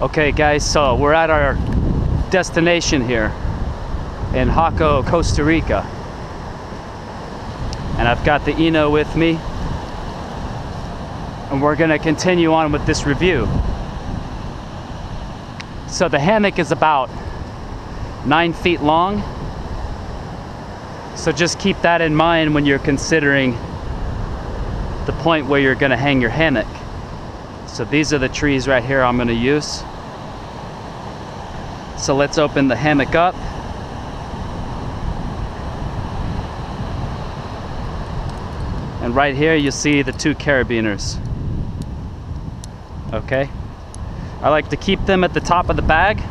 Okay guys, so we're at our destination here in Jaco, Costa Rica. And I've got the ENO with me. And we're gonna continue on with this review. So the hammock is about 9 feet long. So just keep that in mind when you're considering the point where you're gonna hang your hammock. So these are the trees right here I'm gonna use. So let's open the hammock up. And right here you see the 2 carabiners. Okay. I like to keep them at the top of the bag.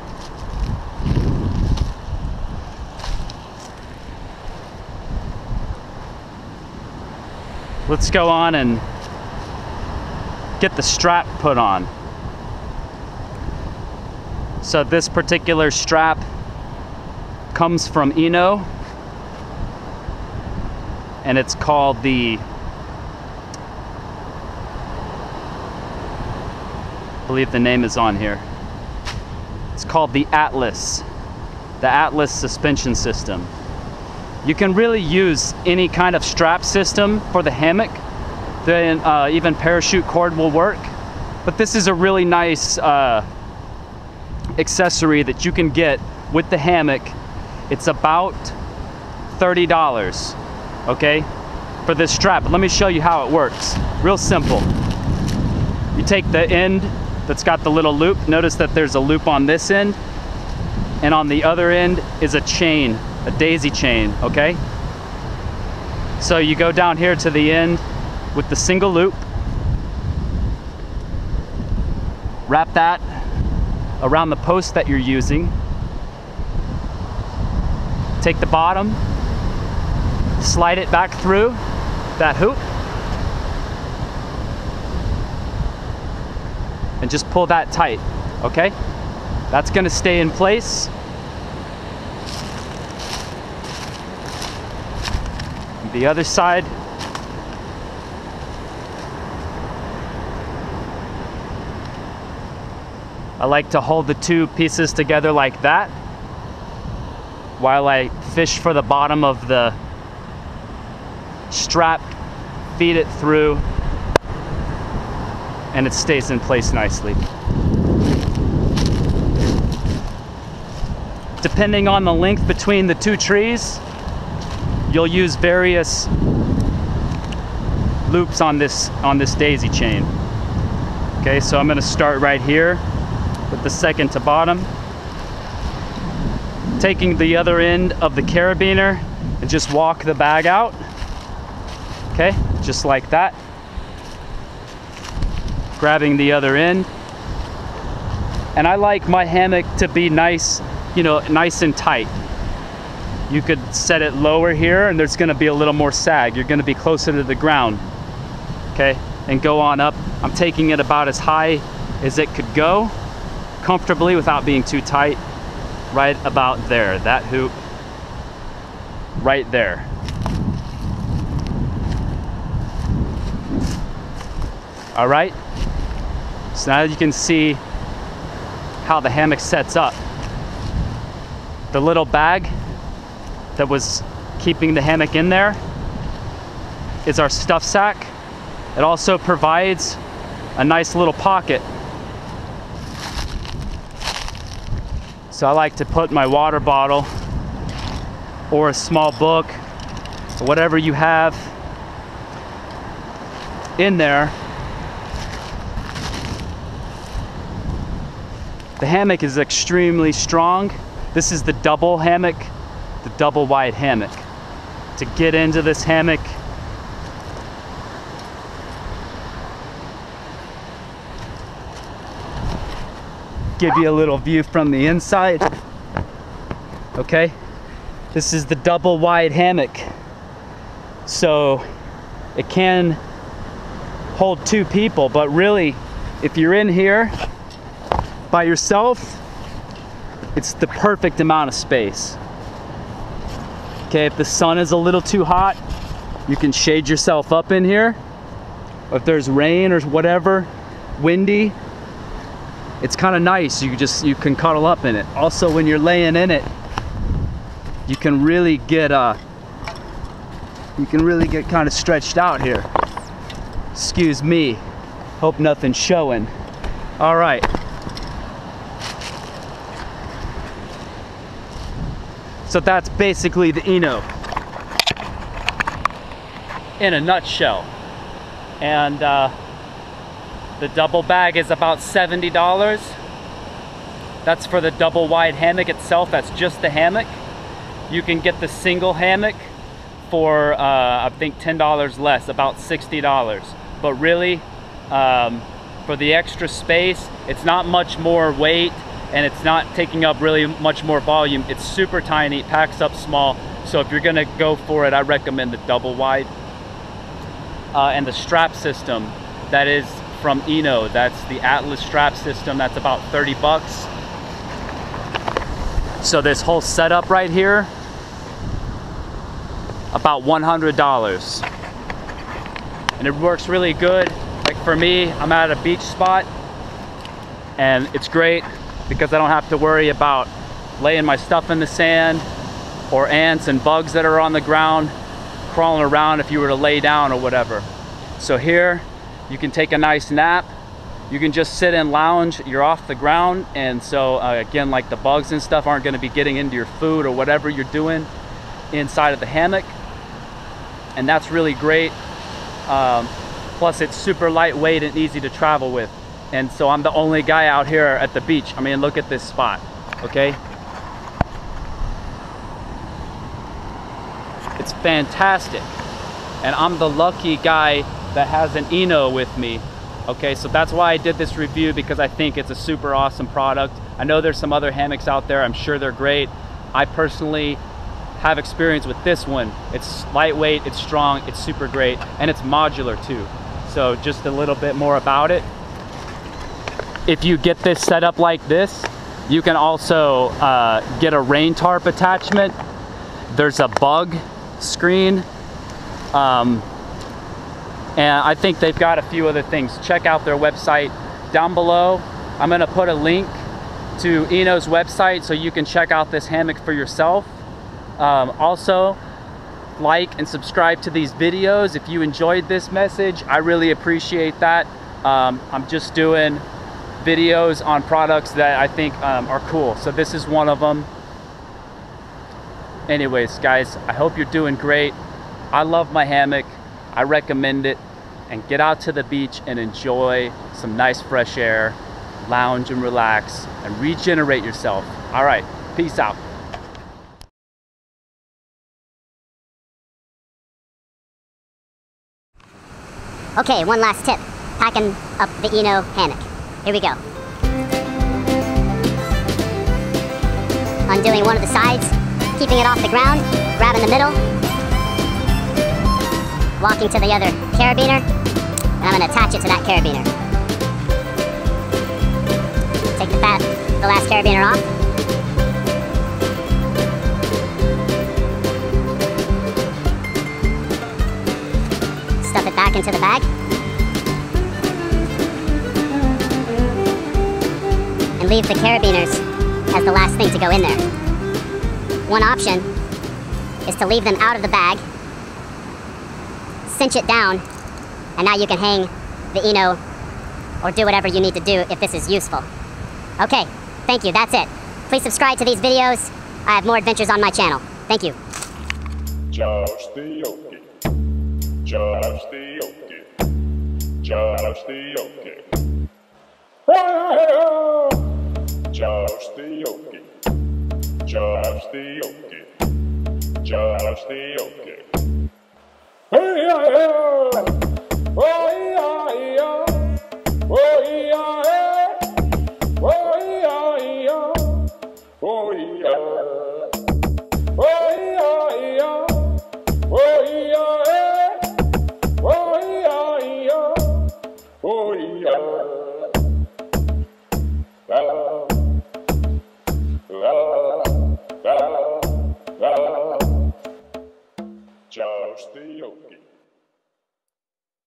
Let's go on and get the strap put on. So this particular strap comes from ENO, and it's called the, I believe the name is on here. It's called the Atlas suspension system. You can really use any kind of strap system for the hammock. Then even parachute cord will work. But this is a really nice accessory that you can get with the hammock. It's about $30, okay, for this strap. But let me show you how it works. Real simple. You take the end that's got the little loop. Notice that there's a loop on this end, and on the other end is a chain, a daisy chain, okay? So you go down here to the end with the single loop, wrap that around the post that you're using, take the bottom, slide it back through that hoop, and just pull that tight, okay? That's gonna stay in place. The other side, I like to hold the 2 pieces together like that while I fish for the bottom of the strap, feed it through, and it stays in place nicely. Depending on the length between the 2 trees, you'll use various loops on this daisy chain. Okay, so I'm gonna start right here with the second to bottom, taking the other end of the carabiner and just walk the bag out. Okay, just like that. Grabbing the other end. And I like my hammock to be nice, you know, nice and tight. You could set it lower here and there's gonna be a little more sag. You're gonna be closer to the ground, okay? And go on up. I'm taking it about as high as it could go, comfortably without being too tight. Right about there, that hoop, right there. All right, so now you can see how the hammock sets up. The little bag that was keeping the hammock in there is our stuff sack. It also provides a nice little pocket. So I like to put my water bottle or a small book or whatever you have in there. The hammock is extremely strong. This is the double hammock, the double wide hammock. To get into this hammock, give you a little view from the inside. Okay, this is the double wide hammock, so it can hold 2 people, but really if you're in here by yourself, it's the perfect amount of space. Okay, if the sun is a little too hot, you can shade yourself up in here. If there's rain or whatever, windy, it's kind of nice. You can cuddle up in it. Also, when you're laying in it, you can really get kind of stretched out here. Excuse me. Hope nothing's showing. All right. So that's basically the ENO in a nutshell. And the double bag is about $70. That's for the double wide hammock itself. That's just the hammock. You can get the single hammock for I think $10 less, about $60. But really, for the extra space, it's not much more weight and it's not taking up really much more volume. It's super tiny, it packs up small. So if you're gonna go for it, I recommend the double wide. And the strap system, that is from ENO. That's the Atlas strap system. That's about 30 bucks. So this whole setup right here, about $100. And it works really good. Like for me, I'm at a beach spot and it's great because I don't have to worry about laying my stuff in the sand or ants and bugs that are on the ground crawling around if you were to lay down or whatever. So here you can take a nice nap, you can just sit and lounge, you're off the ground, and so again, like the bugs and stuff aren't going to be getting into your food or whatever you're doing inside of the hammock, and that's really great. Plus it's super lightweight and easy to travel with, and so I'm the only guy out here at the beach. I mean, look at this spot, okay? It's fantastic, and I'm the lucky guy that has an ENO with me. Okay, so that's why I did this review, because I think it's a super awesome product. I know there's some other hammocks out there, I'm sure they're great. I personally have experience with this one. It's lightweight, it's strong, it's super great, and it's modular too. So just a little bit more about it. If you get this set up like this, you can also get a rain tarp attachment. There's a bug screen. And I think they've got a few other things. Check out their website down below. I'm gonna put a link to ENO's website so you can check out this hammock for yourself. Also, like and subscribe to these videos if you enjoyed this message. I really appreciate that. I'm just doing videos on products that I think are cool. So this is one of them. Anyways, guys, I hope you're doing great. I love my hammock. I recommend it, and get out to the beach and enjoy some nice fresh air, lounge and relax, and regenerate yourself. All right, peace out. Okay, one last tip, packing up the ENO hammock. Here we go. Undoing one of the sides, keeping it off the ground, grabbing the middle, walking to the other carabiner, and I'm going to attach it to that carabiner. Take the last carabiner off. Stuff it back into the bag. And leave the carabiners as the last thing to go in there. One option is to leave them out of the bag, cinch it down, and now you can hang the ENO or do whatever you need to do if this is useful. Okay, thank you, that's it. Please subscribe to these videos. I have more adventures on my channel. Thank you. Just the okay. Just the okay. Just the okay. Just the okay. Just the okay. Just the okay. Hey, yeah, yeah. Oh, yeah, yeah. Oh, yeah, yeah. Oh, yeah, yeah. Oh, yeah. Oh, yeah, yeah. Oh, yeah, yeah. Oh, yeah, yeah. Oh, yeah.